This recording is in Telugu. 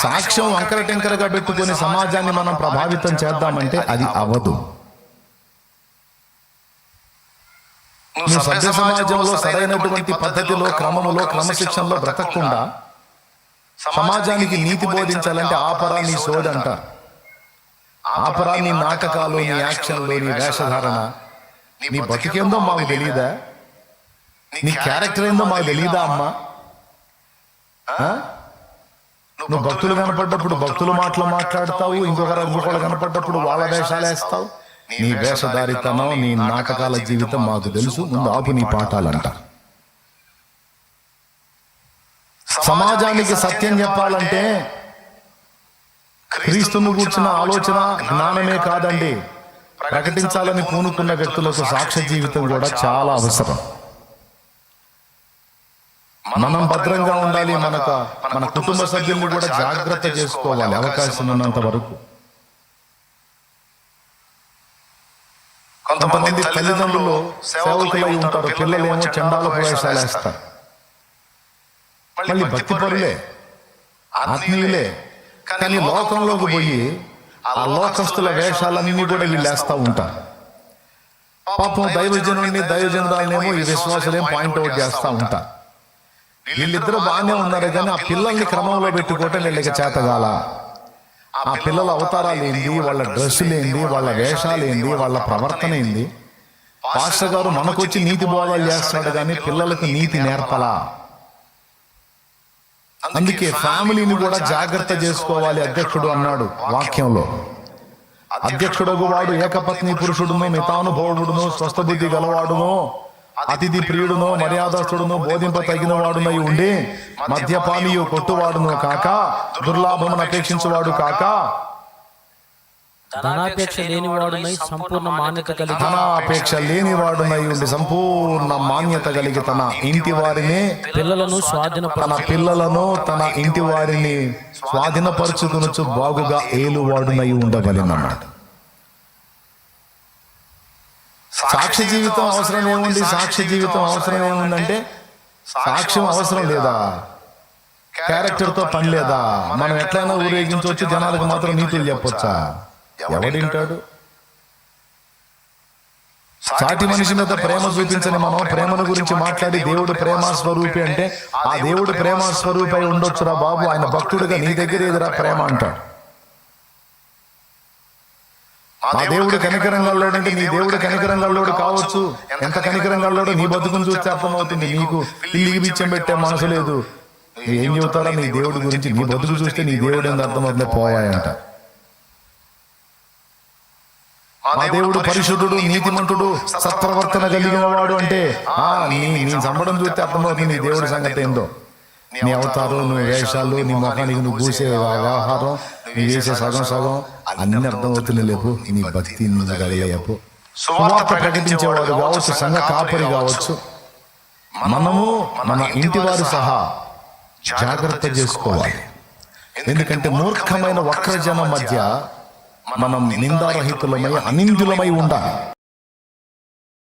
సాక్ష్యం వంకర టెంకరగా పెట్టుకుని సమాజాన్ని మనం ప్రభావితం చేద్దామంటే అది అవ్వదు. నువ్వు సభ్య సమాజంలో సరైనటువంటి పద్ధతిలో, క్రమములో, క్రమశిక్షణలో బ్రతకకుండా సమాజానికి నీతి బోధించాలంటే ఆపరా నీ సోది అంటారు. ఆపరా నీ నాటకాలు, నీ యాక్షన్లు, నీ వేషధారణ. నీ బతికేందో మాకు తెలియదా? నీ క్యారెక్టర్ ఏందో మాకు తెలియదా అమ్మా? నువ్వు భక్తులు కనపడ్డప్పుడు భక్తుల మాటలు మాట్లాడతావు, ఇంకొకరు కనపడ్డప్పుడు వాళ్ళ వేషాలు వేస్తావు. నీ వేషధారితనం, నీ నాటకాల జీవితం మాకు తెలుసు, ముందు ఆపు నీ పాఠాలంట. సమాజానికి సత్యం చెప్పాలంటే క్రీస్తును కూర్చున్న ఆలోచన, జ్ఞానమే కాదండి, ప్రకటించాలని పూనుకున్న వ్యక్తులకు సాక్ష్య జీవితం కూడా చాలా అవసరం. మనం భద్రంగా ఉండాలి, మన కుటుంబ సభ్యులను కూడా జాగ్రత్త చేసుకోవాలి అవకాశం ఉన్నంత వరకు. కొంతమంది తల్లిదండ్రులు సేవకులై ఉంటారు, పిల్లలేమో చండాలపు వేషాలు వేస్తారు. మళ్ళీ భక్తి పరులే, ఆత్మీయులే, కానీ లోకంలోకి పోయి ఆ లోకస్తుల వేషాలన్నీ కూడా వీళ్ళు వేస్తూ ఉంటారు. పాపం దైవజనురాలనేమో ఈ విశ్వాసులేం పాయింట్అవుట్ చేస్తూ ఉంటారు. వీళ్ళిద్దరూ బాగానే ఉన్నారు, కానీ ఆ పిల్లల్ని క్రమంలో పెట్టుకోవటం వీళ్ళకి చేతగాల. ఆ పిల్లల అవతారాలు ఏంది, వాళ్ళ డ్రెస్సులు ఏంది, వాళ్ళ వేషాలు ఏంది, వాళ్ళ ప్రవర్తన ఏంది. పాస్టర్ గారు మనకొచ్చి నీతి బోధాలు చేస్తాడు, కానీ పిల్లలకు నీతి నేర్పలా. అందుకే ఫ్యామిలీని కూడా జాగ్రత్త చేసుకోవాలి. అధ్యక్షుడు అన్నాడు వాక్యంలో, అధ్యక్షుడు వాడు ఏకపత్ని పురుషుడును, మితానుభవుడును, స్వస్థబుద్ధి గలవాడును, అతిథి ప్రియుడును, మర్యాదస్తుడును, బోధింప తగిన వాడునై ఉండి మద్యపానీయు కొట్టువాడును కాక, దుర్లాభమును అపేక్షించువాడు కాక, ధనాపేక్ష లేనివాడునై సంపూర్ణ మాన్యత కలిగి, ధనాపేక్ష లేనివాడునై ఉండి సంపూర్ణ మాన్యత కలిగి తన ఇంటి వారిని తన ఇంటి వారిని స్వాధీనపరుచుకునొచ్చు బాగుగా ఏలువాడునై ఉండవలెనన్నాడు. సాక్ష్య జీవితం అవసరం ఏముంది? సాక్ష్య జీవితం అవసరం ఏముందంటే, సాక్ష్యం అవసరం లేదా? క్యారెక్టర్తో పని లేదా? మనం ఎట్లయినా ఊరేగించవచ్చు, జనాలకు మాత్రం నీతులు చెప్పొచ్చా? ఎవడింటాడు? సాటి మనిషి మీద ప్రేమ చూపించని మనం ప్రేమను గురించి మాట్లాడి దేవుడు ప్రేమ స్వరూపి అంటే, ఆ దేవుడు ప్రేమ స్వరూపి అయి ఉండొచ్చురా బాబు, ఆయన భక్తుడిగా నీ దగ్గర ఎదురా ప్రేమ అంటాడు. మా దేవుడు కనికరంగల్లోడు అంటే నీ దేవుడు కనికరంగల్లోడు కావచ్చు. ఎంత కనికరంగల్లోడో నీ బతుకుని చూస్తే అర్థమవుతుంది. నీకు పిల్లికి బిచ్చం పెట్టే మనసు లేదు. ఏం చెబుతారా నీ దేవుడి గురించి? నీ బతుకు చూస్తే నీ దేవుడు ఎంత అర్థమవుతుంది, పోయాయంట. మా దేవుడు పరిశుద్ధుడు, నీతిమంతుడు, సత్ప్రవర్తన కలిగిన వాడు అంటే నీ సంబడం చూస్తే అర్థమవుతుంది నీ దేవుడి సంగతి ఏందో. నీ అవతారం, నువ్వు వేషాలు, నీ మొఖానికి నువ్వు పూసే వ్యవహారం, నువ్వు చేసే సగం అన్ని అర్థమవుతుంది. లేపు నీ భక్తి కలిగేపు. సువార్త ప్రకటించేవాడు కావచ్చు, సంఘ కాపరి కావచ్చు, మనము మన ఇంటి వారు సహా జాగ్రత్త చేసుకోవాలి. ఎందుకంటే మూర్ఖమైన వక్రజనం మధ్య మనం నిందారహితులమై, అనిందులమై ఉండాలి.